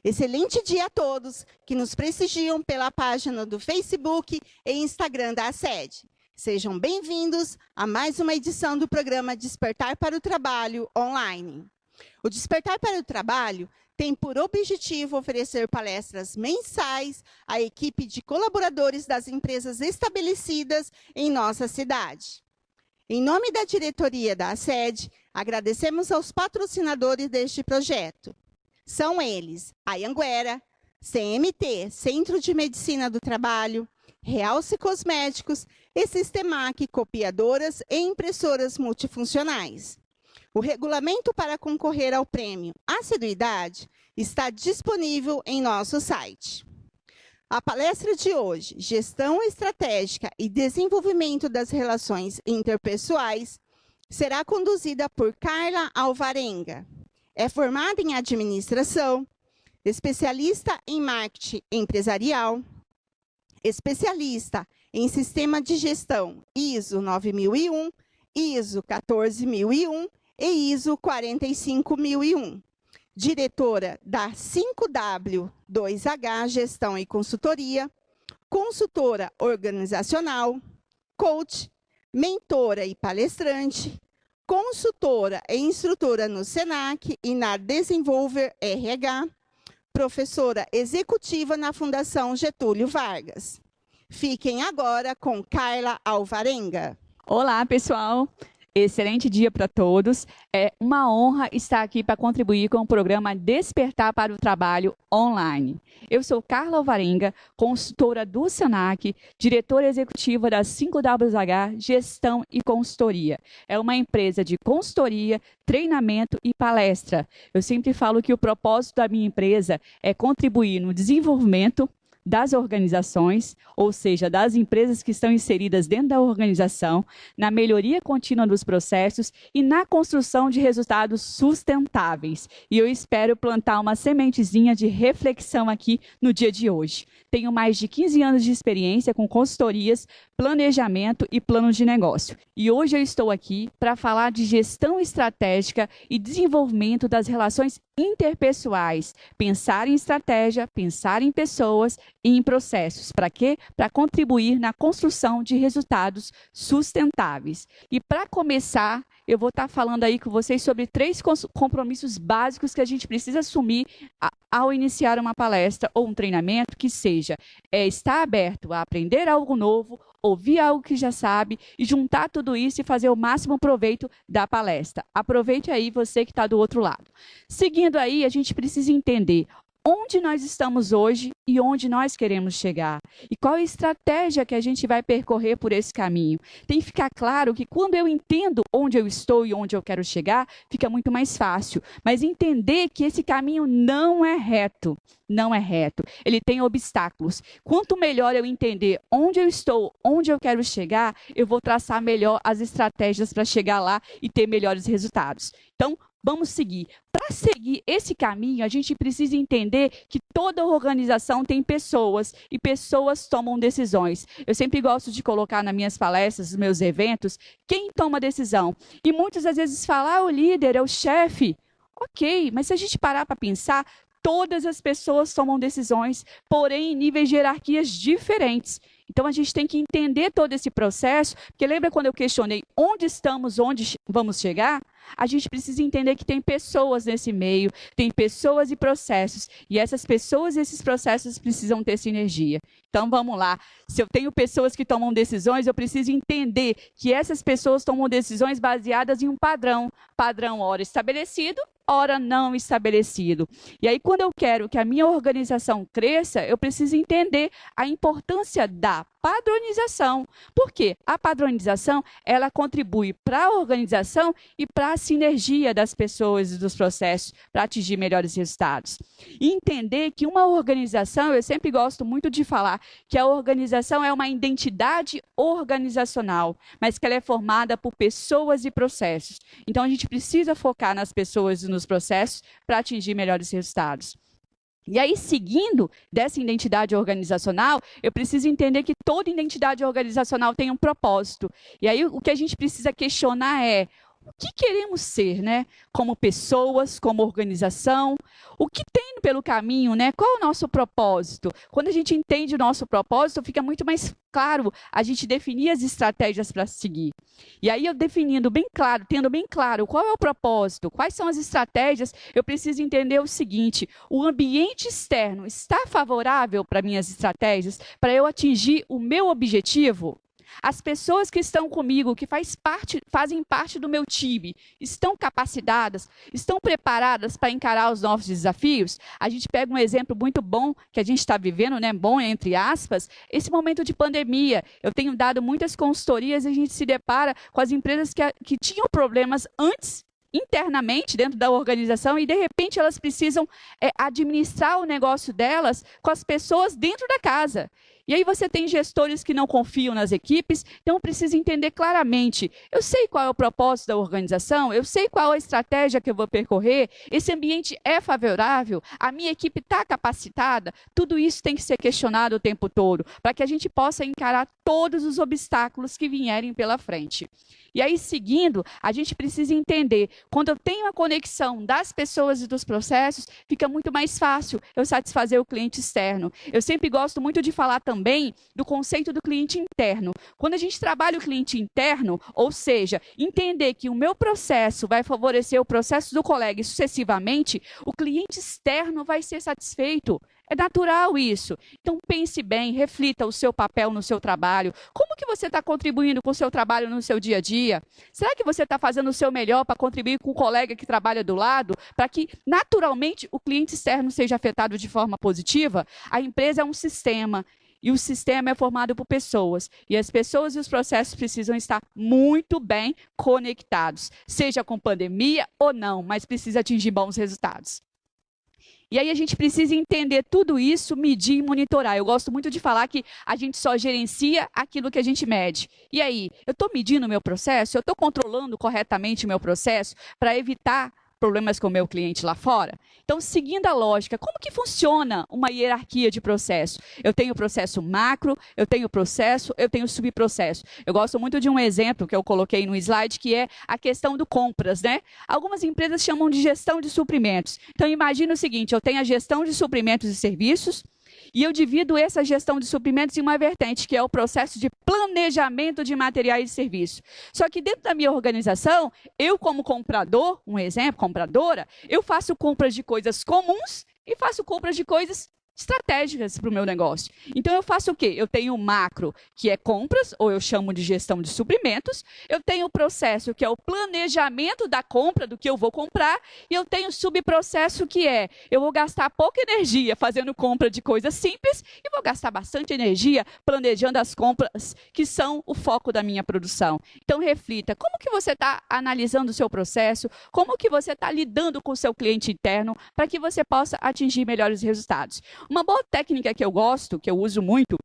Excelente dia a todos que nos prestigiam pela página do Facebook e Instagram da ACED. Sejam bem-vindos a mais uma edição do programa Despertar para o Trabalho online. O Despertar para o Trabalho tem por objetivo oferecer palestras mensais à equipe de colaboradores das empresas estabelecidas em nossa cidade. Em nome da diretoria da ACED, agradecemos aos patrocinadores deste projeto. São eles a Anhanguera, CMT, Centro de Medicina do Trabalho, Realce Cosméticos e Sistemac, copiadoras e impressoras multifuncionais. O regulamento para concorrer ao prêmio Assiduidade está disponível em nosso site. A palestra de hoje, Gestão Estratégica e Desenvolvimento das Relações Interpessoais, será conduzida por Carla Alvarenga. É formada em administração, especialista em marketing empresarial, especialista em sistema de gestão ISO 9001, ISO 14001 e ISO 45001. Diretora da 5W2H Gestão e Consultoria, consultora organizacional, coach, mentora e palestrante, consultora e instrutora no SENAC e na Desenvolver RH, professora executiva na Fundação Getúlio Vargas. Fiquem agora com Carla Alvarenga. Olá, pessoal. Excelente dia para todos. É uma honra estar aqui para contribuir com o programa Despertar para o Trabalho online. Eu sou Carla Alvarenga, consultora do SENAC, diretora executiva da 5WH Gestão e Consultoria. É uma empresa de consultoria, treinamento e palestra. Eu sempre falo que o propósito da minha empresa é contribuir no desenvolvimento das organizações, ou seja, das empresas que estão inseridas dentro da organização, na melhoria contínua dos processos e na construção de resultados sustentáveis. E eu espero plantar uma sementezinha de reflexão aqui no dia de hoje. Tenho mais de 15 anos de experiência com consultorias, planejamento e planos de negócio. E hoje eu estou aqui para falar de gestão estratégica e desenvolvimento das relações interpessoais. Pensar em estratégia, pensar em pessoas e em processos. Para quê? Para contribuir na construção de resultados sustentáveis. E para começar, eu vou estar falando aí com vocês sobre 3 compromissos básicos que a gente precisa assumir ao iniciar uma palestra ou um treinamento, que seja estar aberto a aprender algo novo, ouvir algo que já sabe e juntar tudo isso e fazer o máximo proveito da palestra. Aproveite aí você que está do outro lado. Seguindo aí, a gente precisa entender onde nós estamos hoje e onde nós queremos chegar. E qual a estratégia que a gente vai percorrer por esse caminho. Tem que ficar claro que quando eu entendo onde eu estou e onde eu quero chegar, fica muito mais fácil. Mas entender que esse caminho não é reto. Não é reto. Ele tem obstáculos. Quanto melhor eu entender onde eu estou, onde eu quero chegar, eu vou traçar melhor as estratégias para chegar lá e ter melhores resultados. Então, vamos seguir. Para seguir esse caminho, a gente precisa entender que toda organização tem pessoas e pessoas tomam decisões. Eu sempre gosto de colocar nas minhas palestras, nos meus eventos, quem toma decisão. E muitas das vezes falam, o líder, é o chefe. Ok, mas se a gente parar para pensar, todas as pessoas tomam decisões, porém em níveis de hierarquias diferentes. Então, a gente tem que entender todo esse processo, porque lembra quando eu questionei onde estamos, onde vamos chegar? A gente precisa entender que tem pessoas nesse meio, tem pessoas e processos, e essas pessoas e esses processos precisam ter sinergia. Então, vamos lá. Se eu tenho pessoas que tomam decisões, eu preciso entender que essas pessoas tomam decisões baseadas em um padrão. Padrão, ora estabelecido, ora não estabelecido. E aí, quando eu quero que a minha organização cresça, eu preciso entender a importância da padronização. Por quê? A padronização, ela contribui para a organização e para a sinergia das pessoas e dos processos para atingir melhores resultados. E entender que uma organização, eu sempre gosto muito de falar que a organização é uma identidade organizacional, mas que ela é formada por pessoas e processos. Então, a gente precisa focar nas pessoas e nos processos para atingir melhores resultados. E aí, seguindo dessa identidade organizacional, eu preciso entender que toda identidade organizacional tem um propósito. E aí, o que a gente precisa questionar é o que queremos ser, né? Como pessoas, como organização, o que tem pelo caminho, né? Qual é o nosso propósito? Quando a gente entende o nosso propósito, fica muito mais claro a gente definir as estratégias para seguir. E aí eu definindo bem claro, tendo bem claro qual é o propósito, quais são as estratégias, eu preciso entender o seguinte: o ambiente externo está favorável para minhas estratégias, para eu atingir o meu objetivo? As pessoas que estão comigo, que fazem parte do meu time, estão capacitadas, estão preparadas para encarar os novos desafios? A gente pega um exemplo muito bom que a gente está vivendo, né? Bom, entre aspas, esse momento de pandemia. Eu tenho dado muitas consultorias e a gente se depara com as empresas que tinham problemas antes, internamente, dentro da organização, e de repente elas precisam administrar o negócio delas com as pessoas dentro da casa. E aí você tem gestores que não confiam nas equipes, então precisa entender claramente: eu sei qual é o propósito da organização, eu sei qual é a estratégia que eu vou percorrer, esse ambiente é favorável, a minha equipe está capacitada. Tudo isso tem que ser questionado o tempo todo, para que a gente possa encarar todos os obstáculos que vierem pela frente. E aí, seguindo, a gente precisa entender, quando eu tenho a conexão das pessoas e dos processos, fica muito mais fácil eu satisfazer o cliente externo. Eu sempre gosto muito de falar também do conceito do cliente interno. Quando a gente trabalha o cliente interno, ou seja, entender que o meu processo vai favorecer o processo do colega e sucessivamente, o cliente externo vai ser satisfeito. É natural isso. Então pense bem, reflita o seu papel no seu trabalho. Como que você está contribuindo com o seu trabalho no seu dia a dia? Será que você está fazendo o seu melhor para contribuir com o colega que trabalha do lado, para que naturalmente o cliente externo seja afetado de forma positiva? A empresa é um sistema. E o sistema é formado por pessoas. E as pessoas e os processos precisam estar muito bem conectados. Seja com pandemia ou não, mas precisa atingir bons resultados. E aí a gente precisa entender tudo isso, medir e monitorar. Eu gosto muito de falar que a gente só gerencia aquilo que a gente mede. E aí, eu estou medindo o meu processo? Eu estou controlando corretamente o meu processo para evitar problemas com o meu cliente lá fora? Então, seguindo a lógica, como que funciona uma hierarquia de processo? Eu tenho processo macro, eu tenho processo, eu tenho subprocesso. Eu gosto muito de um exemplo que eu coloquei no slide, que é a questão do compras, né? Algumas empresas chamam de gestão de suprimentos. Então, imagina o seguinte: eu tenho a gestão de suprimentos e serviços, e eu divido essa gestão de suprimentos em uma vertente, que é o processo de planejamento de materiais e serviços. Só que dentro da minha organização, eu como comprador, um exemplo, compradora, eu faço compras de coisas comuns e faço compras de coisas estratégicas para o meu negócio. Então, eu faço o quê? Eu tenho o macro, que é compras, ou eu chamo de gestão de suprimentos. Eu tenho o processo, que é o planejamento da compra, do que eu vou comprar. E eu tenho o subprocesso, que é: eu vou gastar pouca energia fazendo compra de coisas simples e vou gastar bastante energia planejando as compras que são o foco da minha produção. Então, reflita: como que você está analisando o seu processo? Como que você está lidando com o seu cliente interno para que você possa atingir melhores resultados? Uma boa técnica que eu gosto, que eu uso muito,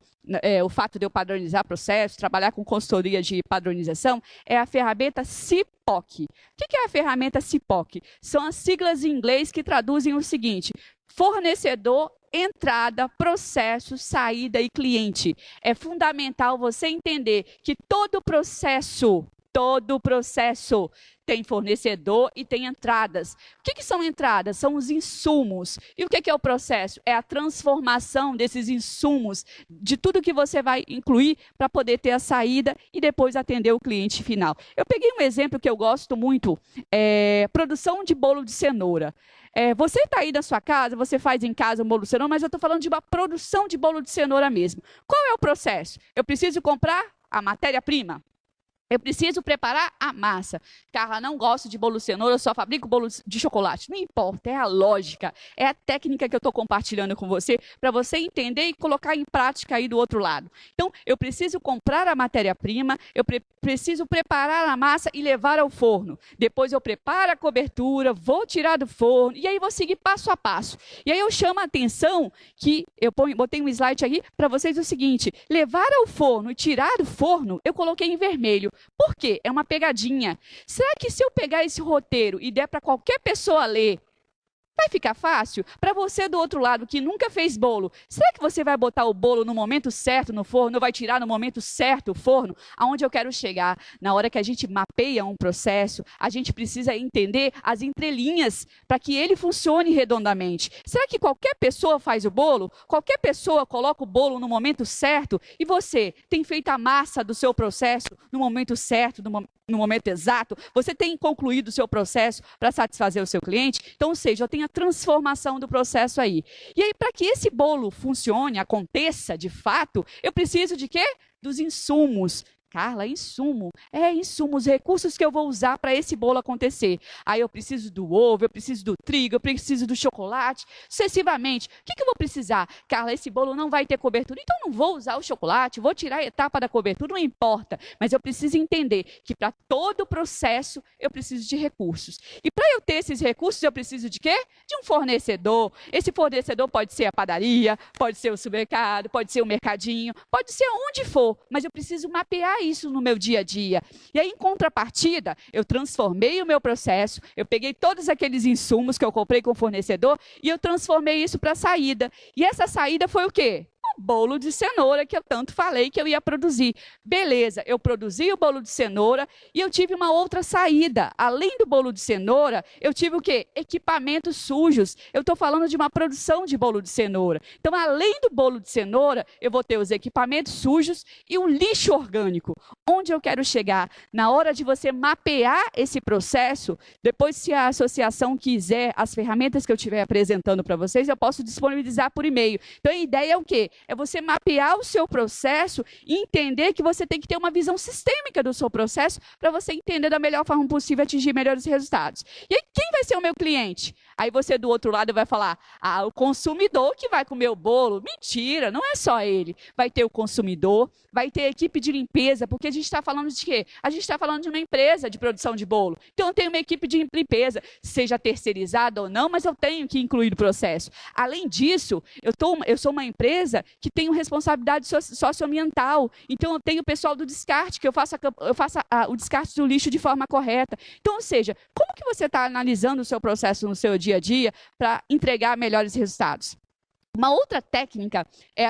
o fato de eu padronizar processos, trabalhar com consultoria de padronização, é a ferramenta CIPOC. O que é a ferramenta CIPOC? São as siglas em inglês que traduzem o seguinte: fornecedor, entrada, processo, saída e cliente. É fundamental você entender que todo processo tem fornecedor e tem entradas. O que são entradas? São os insumos. E o que é o processo? É a transformação desses insumos, de tudo que você vai incluir para poder ter a saída e depois atender o cliente final. Eu peguei um exemplo que eu gosto muito, produção de bolo de cenoura. Você está aí na sua casa, você faz em casa um bolo de cenoura, mas eu estou falando de uma produção de bolo de cenoura mesmo. Qual é o processo? Eu preciso comprar a matéria-prima. Eu preciso preparar a massa. Carla, não gosto de bolo de cenoura, eu só fabrico bolo de chocolate. Não importa, é a lógica, é a técnica que eu estou compartilhando com você, para você entender e colocar em prática aí do outro lado. Então, eu preciso comprar a matéria-prima, eu preciso preparar a massa e levar ao forno. Depois eu preparo a cobertura, vou tirar do forno, e aí vou seguir passo a passo. E aí eu chamo a atenção que, botei um slide aqui para vocês o seguinte: levar ao forno e tirar do forno, eu coloquei em vermelho. Por quê? É uma pegadinha. Será que se eu pegar esse roteiro e der para qualquer pessoa ler, Vai ficar fácil? Para você do outro lado que nunca fez bolo, será que você vai botar o bolo no momento certo no forno, ou vai tirar no momento certo o forno? Aonde eu quero chegar? Na hora que a gente mapeia um processo, a gente precisa entender as entrelinhas para que ele funcione redondamente. Será que qualquer pessoa faz o bolo? Qualquer pessoa coloca o bolo no momento certo? E você tem feito a massa do seu processo no momento certo, no momento exato? Você tem concluído o seu processo para satisfazer o seu cliente? Então, ou seja, eu tenho a transformação do processo aí. E aí, para que esse bolo funcione, aconteça de fato, eu preciso de quê? Dos insumos. Carla, insumo. Insumos, recursos que eu vou usar para esse bolo acontecer. Aí eu preciso do ovo, eu preciso do trigo, eu preciso do chocolate, sucessivamente. O que eu vou precisar? Carla, esse bolo não vai ter cobertura, então não vou usar o chocolate, vou tirar a etapa da cobertura, não importa. Mas eu preciso entender que para todo o processo eu preciso de recursos. E para eu ter esses recursos, eu preciso de quê? De um fornecedor. Esse fornecedor pode ser a padaria, pode ser o supermercado, pode ser o mercadinho, pode ser onde for, mas eu preciso mapear isso no meu dia a dia. E aí, em contrapartida, eu transformei o meu processo, eu peguei todos aqueles insumos que eu comprei com o fornecedor e eu transformei isso para saída. E essa saída foi o quê? O bolo de cenoura que eu tanto falei que eu ia produzir. Beleza, eu produzi o bolo de cenoura e eu tive uma outra saída. Além do bolo de cenoura, eu tive o quê? Equipamentos sujos. Eu estou falando de uma produção de bolo de cenoura. Então, além do bolo de cenoura, eu vou ter os equipamentos sujos e o lixo orgânico. Onde eu quero chegar? Na hora de você mapear esse processo, depois, se a associação quiser, as ferramentas que eu estiver apresentando para vocês, eu posso disponibilizar por e-mail. Então, a ideia é o quê? É você mapear o seu processo e entender que você tem que ter uma visão sistêmica do seu processo para você entender da melhor forma possível e atingir melhores resultados. E aí, quem vai ser o meu cliente? Aí você do outro lado vai falar, o consumidor que vai comer o bolo. Mentira, não é só ele. Vai ter o consumidor, vai ter a equipe de limpeza, porque a gente está falando de quê? A gente está falando de uma empresa de produção de bolo. Então, eu tenho uma equipe de limpeza, seja terceirizada ou não, mas eu tenho que incluir no processo. Além disso, eu sou uma empresa que tem responsabilidade socioambiental. Então, eu tenho o pessoal do descarte, que eu faço o descarte do lixo de forma correta. Então, ou seja, como que você está analisando o seu processo no seu dia a dia para entregar melhores resultados? Uma outra técnica é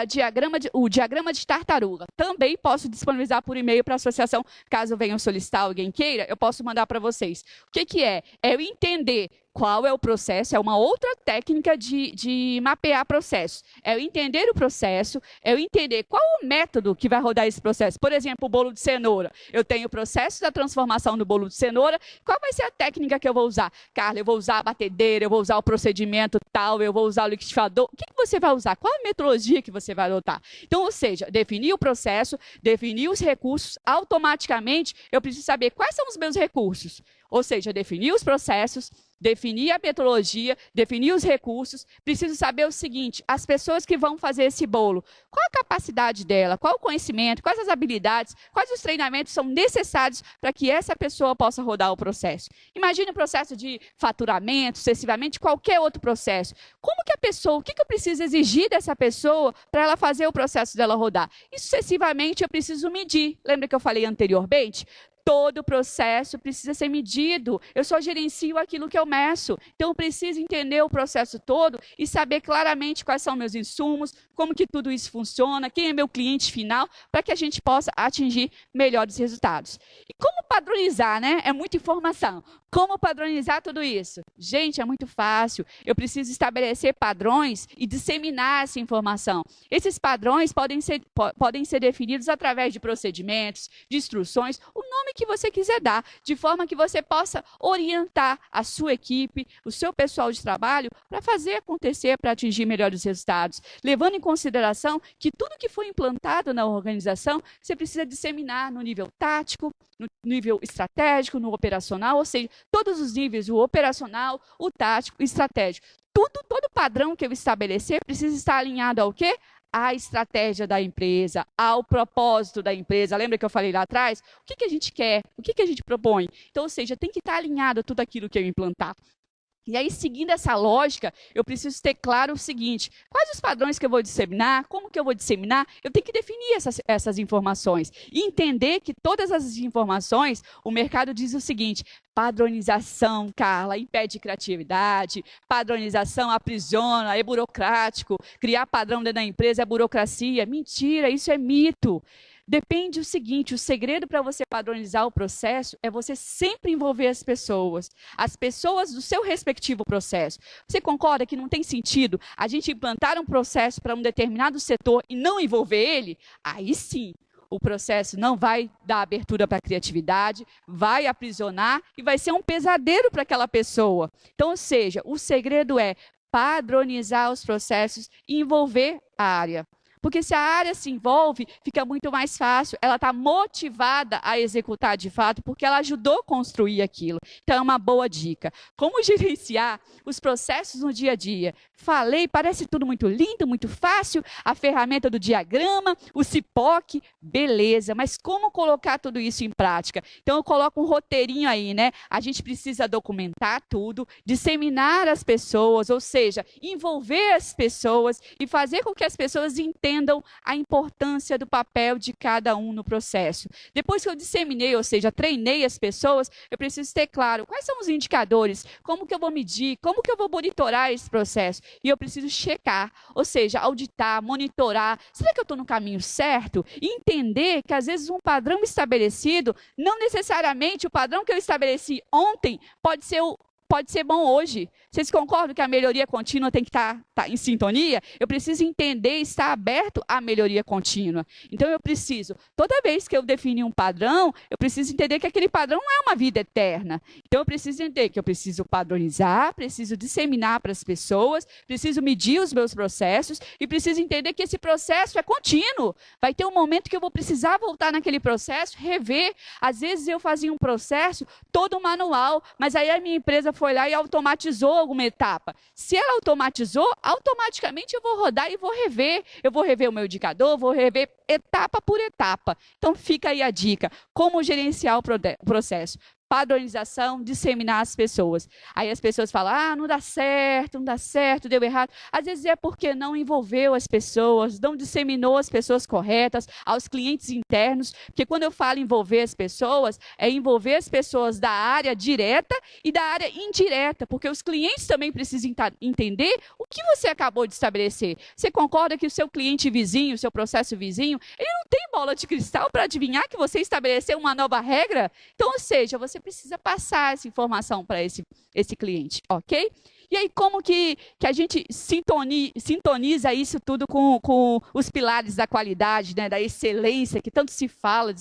o diagrama de tartaruga. Também posso disponibilizar por e-mail para a associação, caso venham solicitar, alguém queira, eu posso mandar para vocês. O que é? É eu entender qual é o processo, é uma outra técnica de mapear processos. É eu entender o processo, é eu entender qual o método que vai rodar esse processo. Por exemplo, o bolo de cenoura. Eu tenho o processo da transformação do bolo de cenoura. Qual vai ser a técnica que eu vou usar? Carla, eu vou usar a batedeira, eu vou usar o procedimento tal, eu vou usar o liquidificador. O que você vai usar? Qual a metodologia que você vai adotar? Então, ou seja, definir o processo, definir os recursos, automaticamente eu preciso saber quais são os meus recursos. Ou seja, definir os processos, definir a metodologia, definir os recursos. Preciso saber o seguinte, as pessoas que vão fazer esse bolo, qual a capacidade dela, qual o conhecimento, quais as habilidades, quais os treinamentos são necessários para que essa pessoa possa rodar o processo. Imagine o processo de faturamento, sucessivamente, qualquer outro processo. Como que a pessoa, o que eu preciso exigir dessa pessoa para ela fazer o processo dela rodar? E sucessivamente eu preciso medir. Lembra que eu falei anteriormente? Todo o processo precisa ser medido. Eu só gerencio aquilo que eu meço. Então, eu preciso entender o processo todo e saber claramente quais são meus insumos, como que tudo isso funciona, quem é meu cliente final, para que a gente possa atingir melhores resultados. E como padronizar, né? É muita informação. Como padronizar tudo isso? Gente, é muito fácil. Eu preciso estabelecer padrões e disseminar essa informação. Esses padrões podem ser definidos através de procedimentos, de instruções, o nome que você quiser dar, de forma que você possa orientar a sua equipe, o seu pessoal de trabalho, para fazer acontecer, para atingir melhores resultados. Levando em consideração que tudo que foi implantado na organização, você precisa disseminar no nível tático, no nível estratégico, no operacional, ou seja, todos os níveis, o operacional, o tático, o estratégico. Todo padrão que eu estabelecer precisa estar alinhado ao quê? À estratégia da empresa, ao propósito da empresa. Lembra que eu falei lá atrás? O que a gente quer? O que a gente propõe? Então, ou seja, tem que estar alinhado a tudo aquilo que eu implantar. E aí, seguindo essa lógica, eu preciso ter claro o seguinte: quais os padrões que eu vou disseminar, como que eu vou disseminar, eu tenho que definir essas informações. E entender que todas essas informações, o mercado diz o seguinte: padronização, Carla, impede criatividade, padronização aprisiona, é burocrático, criar padrão dentro da empresa é burocracia. Mentira, isso é mito. Depende o seguinte, o segredo para você padronizar o processo é você sempre envolver as pessoas do seu respectivo processo. Você concorda que não tem sentido a gente implantar um processo para um determinado setor e não envolver ele? Aí sim, o processo não vai dar abertura para a criatividade, vai aprisionar e vai ser um pesadelo para aquela pessoa. Então, ou seja, o segredo é padronizar os processos e envolver a área. Porque se a área se envolve, fica muito mais fácil. Ela está motivada a executar de fato, porque ela ajudou a construir aquilo. Então, é uma boa dica. Como gerenciar os processos no dia a dia? Falei, parece tudo muito lindo, muito fácil. A ferramenta do diagrama, o CIPOC, beleza. Mas como colocar tudo isso em prática? Então, eu coloco um roteirinho aí, né? A gente precisa documentar tudo, disseminar as pessoas, ou seja, envolver as pessoas e fazer com que as pessoas entendam a importância do papel de cada um no processo. Depois que eu disseminei, ou seja, treinei as pessoas, eu preciso ter claro quais são os indicadores, como que eu vou medir, como que eu vou monitorar esse processo. E eu preciso checar, ou seja, auditar, monitorar. Será que eu estou no caminho certo? E entender que, às vezes, um padrão estabelecido, não necessariamente o padrão que eu estabeleci ontem pode ser bom hoje. Vocês concordam que a melhoria contínua tem que estar em sintonia? Eu preciso entender e estar aberto à melhoria contínua. Então, eu preciso, toda vez que eu definir um padrão, eu preciso entender que aquele padrão não é uma vida eterna. Então, eu preciso entender que eu preciso padronizar, preciso disseminar para as pessoas, preciso medir os meus processos e preciso entender que esse processo é contínuo. Vai ter um momento que eu vou precisar voltar naquele processo, rever. Às vezes, eu fazia um processo todo manual, mas aí a minha empresa foi lá e automatizou alguma etapa. Se ela automatizou, automaticamente eu vou rodar e vou rever. Eu vou rever o meu indicador, vou rever etapa por etapa. Então, fica aí a dica. Como gerenciar o processo? Padronização, disseminar as pessoas. Aí as pessoas falam, não dá certo, deu errado. Às vezes é porque não envolveu as pessoas, não disseminou as pessoas corretas, aos clientes internos. Porque quando eu falo envolver as pessoas, é envolver as pessoas da área direta e da área indireta, porque os clientes também precisam entender o que você acabou de estabelecer. Você concorda que o seu cliente vizinho, o seu processo vizinho, ele não tem bola de cristal para adivinhar que você estabeleceu uma nova regra? Então, ou seja, você precisa passar essa informação para esse cliente, ok? E aí, como que a gente sintoniza isso tudo com os pilares da qualidade, né, da excelência, que tanto se fala,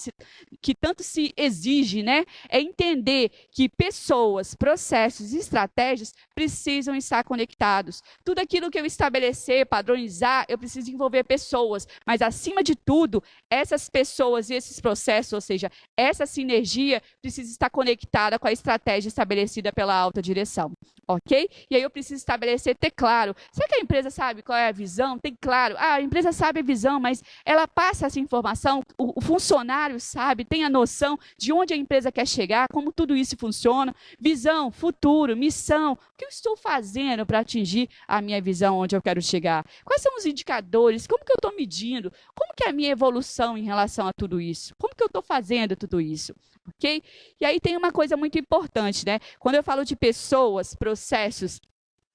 que tanto se exige, né? É entender que pessoas, processos e estratégias precisam estar conectados. Tudo aquilo que eu estabelecer, padronizar, eu preciso envolver pessoas. Mas, acima de tudo, essas pessoas e esses processos, ou seja, essa sinergia precisa estar conectada com a estratégia estabelecida pela alta direção, ok? E aí eu preciso estabelecer, ter claro. Será que a empresa sabe qual é a visão? Tem claro. A empresa sabe a visão, mas ela passa essa informação, o funcionário sabe, tem a noção de onde a empresa quer chegar, como tudo isso funciona. Visão, futuro, missão. O que eu estou fazendo para atingir a minha visão, onde eu quero chegar? Quais são os indicadores? Como que eu estou medindo? Como que é a minha evolução em relação a tudo isso? Como que eu estou fazendo tudo isso? Ok? E aí tem uma coisa muito importante, né? Quando eu falo de pessoas, processos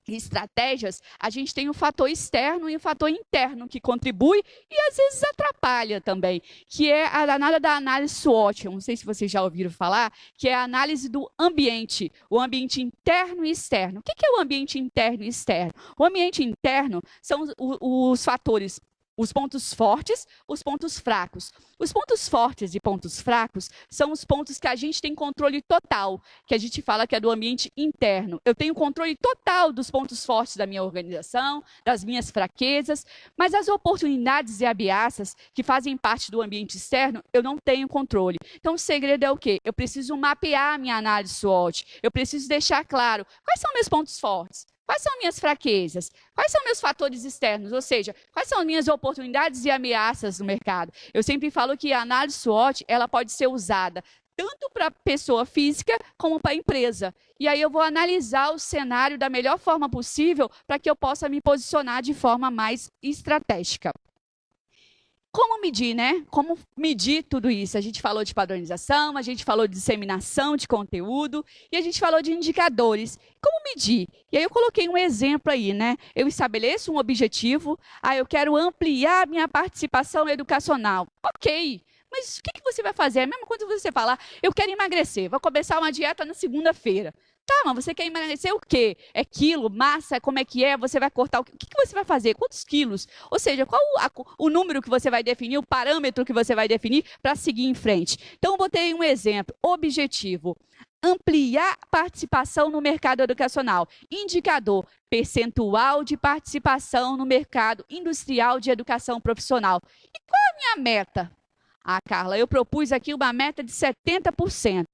e estratégias, a gente tem um fator externo e um fator interno que contribui e às vezes atrapalha também, que é a danada da análise SWOT. Eu não sei se vocês já ouviram falar, que é a análise do ambiente, o ambiente interno e externo. O que é o ambiente interno e externo? O ambiente interno são os fatores, os pontos fortes, os pontos fracos. Os pontos fortes e pontos fracos são os pontos que a gente tem controle total, que a gente fala que é do ambiente interno. Eu tenho controle total dos pontos fortes da minha organização, das minhas fraquezas, mas as oportunidades e ameaças que fazem parte do ambiente externo, eu não tenho controle. Então, o segredo é o quê? Eu preciso mapear a minha análise SWOT. Eu preciso deixar claro quais são meus pontos fortes. Quais são minhas fraquezas? Quais são meus fatores externos? Ou seja, quais são minhas oportunidades e ameaças no mercado? Eu sempre falo que a análise SWOT, ela pode ser usada tanto para a pessoa física como para a empresa. E aí eu vou analisar o cenário da melhor forma possível para que eu possa me posicionar de forma mais estratégica. Como medir, né? Como medir tudo isso? A gente falou de padronização, a gente falou de disseminação de conteúdo e a gente falou de indicadores. Como medir? E aí eu coloquei um exemplo aí, né? Eu estabeleço um objetivo, eu quero ampliar minha participação educacional. Ok, mas o que você vai fazer? É a mesma coisa que você falar, eu quero emagrecer, vou começar uma dieta na segunda-feira. Tá, mas você quer emagrecer o quê? É quilo, massa, como é que é? Você vai cortar o quê? O que você vai fazer? Quantos quilos? Ou seja, qual o número que você vai definir, o parâmetro que você vai definir para seguir em frente? Então, eu botei um exemplo. Objetivo: ampliar participação no mercado educacional. Indicador: percentual de participação no mercado industrial de educação profissional. E qual é a minha meta? Carla, eu propus aqui uma meta de 70%.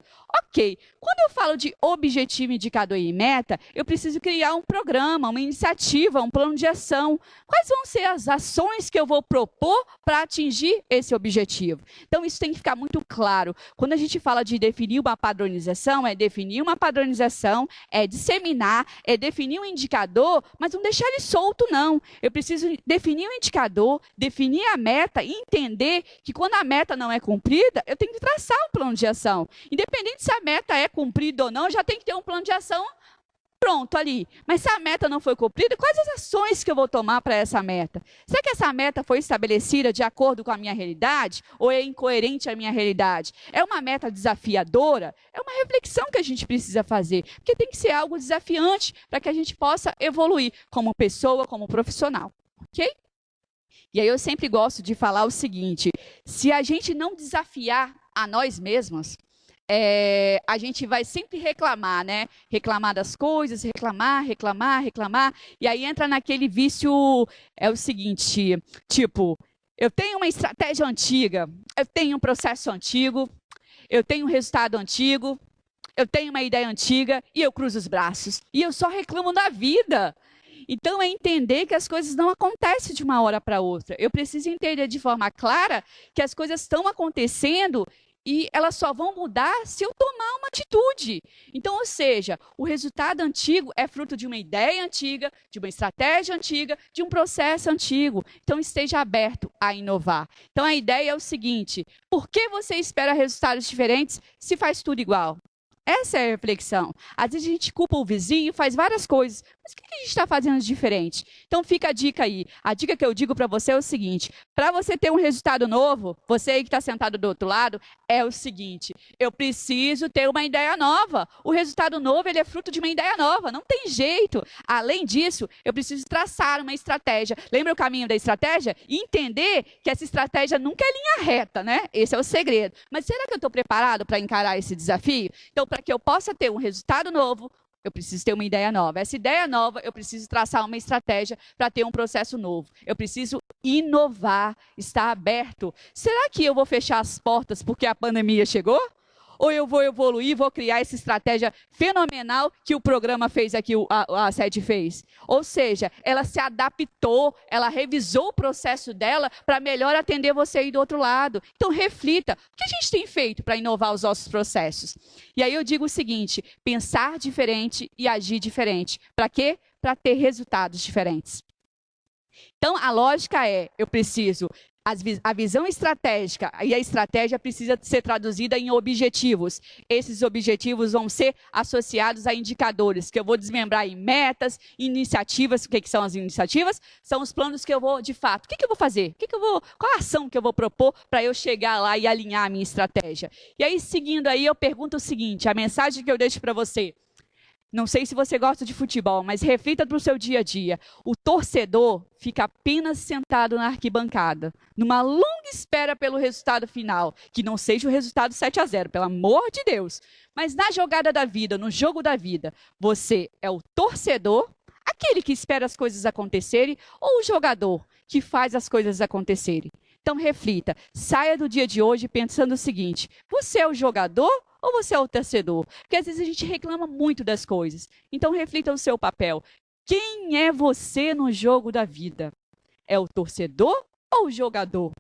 Ok, quando eu falo de objetivo, indicador e meta, eu preciso criar um programa, uma iniciativa, um plano de ação. Quais vão ser as ações que eu vou propor para atingir esse objetivo? Então, isso tem que ficar muito claro. Quando a gente fala de definir uma padronização, é disseminar, é definir um indicador, mas não deixar ele solto, não. Eu preciso definir um indicador, definir a meta e entender que quando a meta não é cumprida, eu tenho que traçar um plano de ação. Independente se a meta é cumprida ou não, já tem que ter um plano de ação pronto ali. Mas se a meta não foi cumprida, quais as ações que eu vou tomar para essa meta? Será que essa meta foi estabelecida de acordo com a minha realidade ou é incoerente à minha realidade? É uma meta desafiadora? É uma reflexão que a gente precisa fazer, porque tem que ser algo desafiante para que a gente possa evoluir como pessoa, como profissional, ok? E aí eu sempre gosto de falar o seguinte: se a gente não desafiar a nós mesmos, a gente vai sempre reclamar, né? Reclamar das coisas, reclamar. E aí entra naquele vício, é o seguinte, tipo, eu tenho uma estratégia antiga, eu tenho um processo antigo, eu tenho um resultado antigo, eu tenho uma ideia antiga e eu cruzo os braços. E eu só reclamo da vida. Então, é entender que as coisas não acontecem de uma hora para outra. Eu preciso entender de forma clara que as coisas estão acontecendo e elas só vão mudar se eu tomar uma atitude. Então, ou seja, o resultado antigo é fruto de uma ideia antiga, de uma estratégia antiga, de um processo antigo. Então, esteja aberto a inovar. Então, a ideia é o seguinte: por que você espera resultados diferentes se faz tudo igual? Essa é a reflexão. Às vezes a gente culpa o vizinho, faz várias coisas. Mas o que a gente está fazendo de diferente? Então fica a dica aí. A dica que eu digo para você é o seguinte: para você ter um resultado novo, você aí que está sentado do outro lado, é o seguinte: eu preciso ter uma ideia nova. O resultado novo, ele é fruto de uma ideia nova. Não tem jeito. Além disso, eu preciso traçar uma estratégia. Lembra o caminho da estratégia? E entender que essa estratégia nunca é linha reta, né? Esse é o segredo. Mas será que eu estou preparado para encarar esse desafio? Então, para que eu possa ter um resultado novo, eu preciso ter uma ideia nova. Essa ideia nova, eu preciso traçar uma estratégia para ter um processo novo. Eu preciso inovar, estar aberto. Será que eu vou fechar as portas porque a pandemia chegou? Ou eu vou evoluir, vou criar essa estratégia fenomenal que o programa fez aqui, a SED fez? Ou seja, ela se adaptou, ela revisou o processo dela para melhor atender você aí do outro lado. Então, reflita, o que a gente tem feito para inovar os nossos processos? E aí eu digo o seguinte: pensar diferente e agir diferente. Para quê? Para ter resultados diferentes. Então, a lógica é: eu preciso a visão estratégica e a estratégia precisa ser traduzida em objetivos. Esses objetivos vão ser associados a indicadores, que eu vou desmembrar em metas, iniciativas. O que são as iniciativas? São os planos que eu vou, de fato, o que eu vou fazer? Qual a ação que eu vou propor para eu chegar lá e alinhar a minha estratégia? E aí, seguindo aí, eu pergunto o seguinte: a mensagem que eu deixo para você: não sei se você gosta de futebol, mas reflita para o seu dia a dia. O torcedor fica apenas sentado na arquibancada, numa longa espera pelo resultado final, que não seja o resultado 7-0, pelo amor de Deus. Mas na jogada da vida, no jogo da vida, você é o torcedor, aquele que espera as coisas acontecerem, ou o jogador que faz as coisas acontecerem? Então reflita, saia do dia de hoje pensando o seguinte: você é o jogador ou você é o torcedor? Porque às vezes a gente reclama muito das coisas. Então reflita o seu papel. Quem é você no jogo da vida? É o torcedor ou o jogador?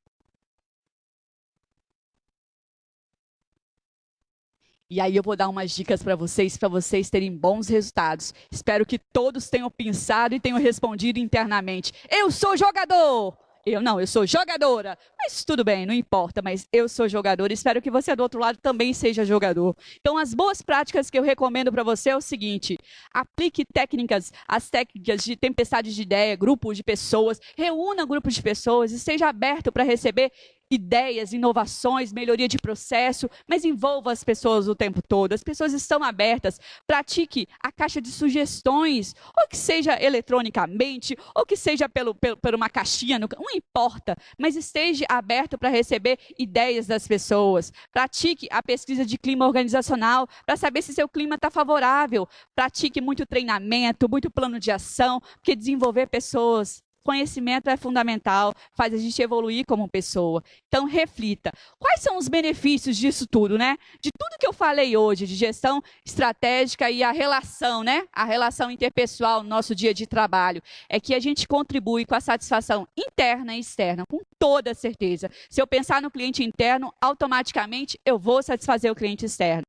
E aí eu vou dar umas dicas para vocês terem bons resultados. Espero que todos tenham pensado e tenham respondido internamente. Eu sou jogador! Eu sou jogadora. Mas tudo bem, não importa, mas eu sou jogadora. Espero que você do outro lado também seja jogador. Então, as boas práticas que eu recomendo para você é o seguinte: aplique as técnicas de tempestade de ideia, grupos de pessoas, reúna grupos de pessoas, esteja aberto para receber ideias, inovações, melhoria de processo, mas envolva as pessoas o tempo todo. As pessoas estão abertas. Pratique a caixa de sugestões, ou que seja eletronicamente, ou que seja por uma caixinha, não importa, mas esteja aberto para receber ideias das pessoas. Pratique a pesquisa de clima organizacional para saber se seu clima está favorável. Pratique muito treinamento, muito plano de ação, porque desenvolver pessoas, conhecimento é fundamental, faz a gente evoluir como pessoa. Então, reflita. Quais são os benefícios disso tudo, né? De tudo que eu falei hoje, de gestão estratégica e a relação, né? A relação interpessoal no nosso dia de trabalho. É que a gente contribui com a satisfação interna e externa, com toda certeza. Se eu pensar no cliente interno, automaticamente eu vou satisfazer o cliente externo.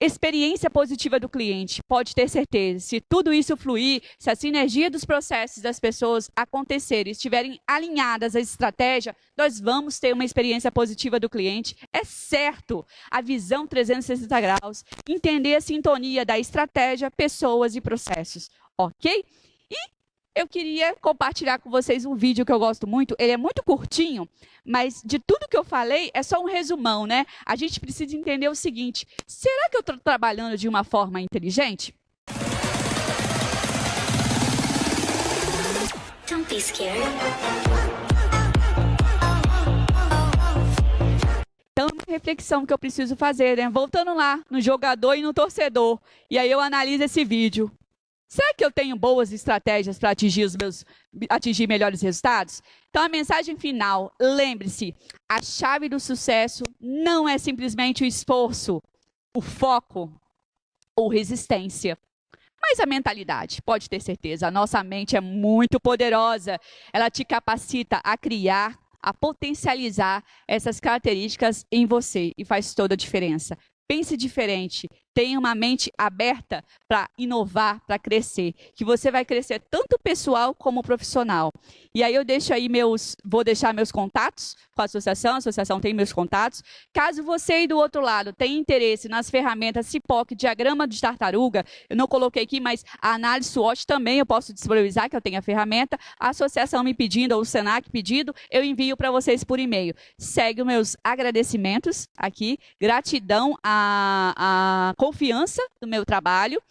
Experiência positiva do cliente, pode ter certeza. Se tudo isso fluir, se a sinergia dos processos das pessoas acontecerem, estiverem alinhadas à estratégia, nós vamos ter uma experiência positiva do cliente. É certo. A visão 360 graus, entender a sintonia da estratégia, pessoas e processos. Ok? E eu queria compartilhar com vocês um vídeo que eu gosto muito. Ele é muito curtinho, mas de tudo que eu falei é só um resumão, né? A gente precisa entender o seguinte: será que eu estou trabalhando de uma forma inteligente? Don't be scared. Então, é uma reflexão que eu preciso fazer, né? Voltando lá no jogador e no torcedor. E aí eu analiso esse vídeo. Será que eu tenho boas estratégias para atingir melhores resultados? Então, a mensagem final, lembre-se, a chave do sucesso não é simplesmente o esforço, o foco ou resistência, mas a mentalidade. Pode ter certeza, a nossa mente é muito poderosa. Ela te capacita a criar, a potencializar essas características em você e faz toda a diferença. Pense diferente, tenha uma mente aberta para inovar, para crescer, que você vai crescer tanto pessoal como profissional. E aí eu deixo aí vou deixar meus contatos com a associação tem meus contatos. Caso você aí do outro lado tenha interesse nas ferramentas CIPOC, diagrama de tartaruga, eu não coloquei aqui, mas a análise SWOT também eu posso disponibilizar, que eu tenho a ferramenta. A associação me pedindo, ou o Senac pedindo, eu envio para vocês por e-mail. Segue os meus agradecimentos aqui, gratidão a confiança do meu trabalho.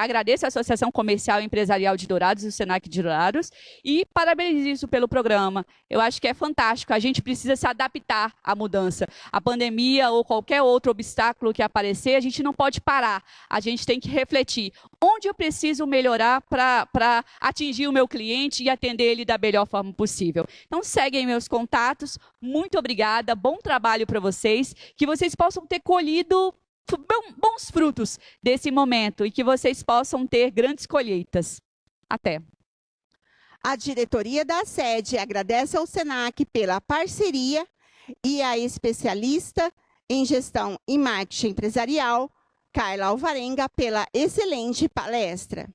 Agradeço a Associação Comercial e Empresarial de Dourados e o Senac de Dourados e parabenizo pelo programa. Eu acho que é fantástico. A gente precisa se adaptar à mudança. A pandemia ou qualquer outro obstáculo que aparecer, a gente não pode parar. A gente tem que refletir. Onde eu preciso melhorar para atingir o meu cliente e atender ele da melhor forma possível? Então, seguem meus contatos. Muito obrigada. Bom trabalho para vocês. Que vocês possam ter colhido bons frutos desse momento e que vocês possam ter grandes colheitas. Até. A diretoria da sede agradece ao Senac pela parceria e a especialista em gestão e marketing empresarial, Carla Alvarenga, pela excelente palestra.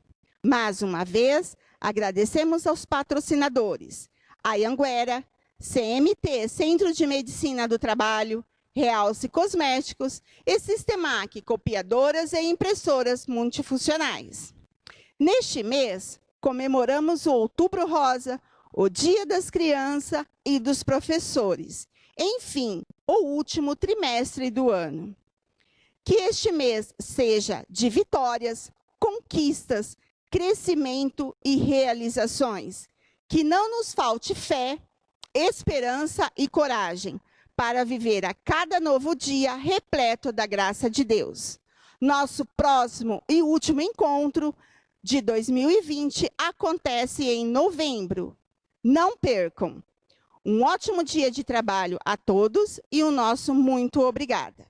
Mais uma vez, agradecemos aos patrocinadores, a Anhanguera, CMT, Centro de Medicina do Trabalho, Realce Cosméticos e Sistemac, copiadoras e impressoras multifuncionais. Neste mês, comemoramos o Outubro Rosa, o Dia das Crianças e dos Professores. Enfim, o último trimestre do ano. Que este mês seja de vitórias, conquistas, crescimento e realizações. Que não nos falte fé, esperança e coragem para viver a cada novo dia repleto da graça de Deus. Nosso próximo e último encontro de 2020 acontece em novembro. Não percam! Um ótimo dia de trabalho a todos e o nosso muito obrigada.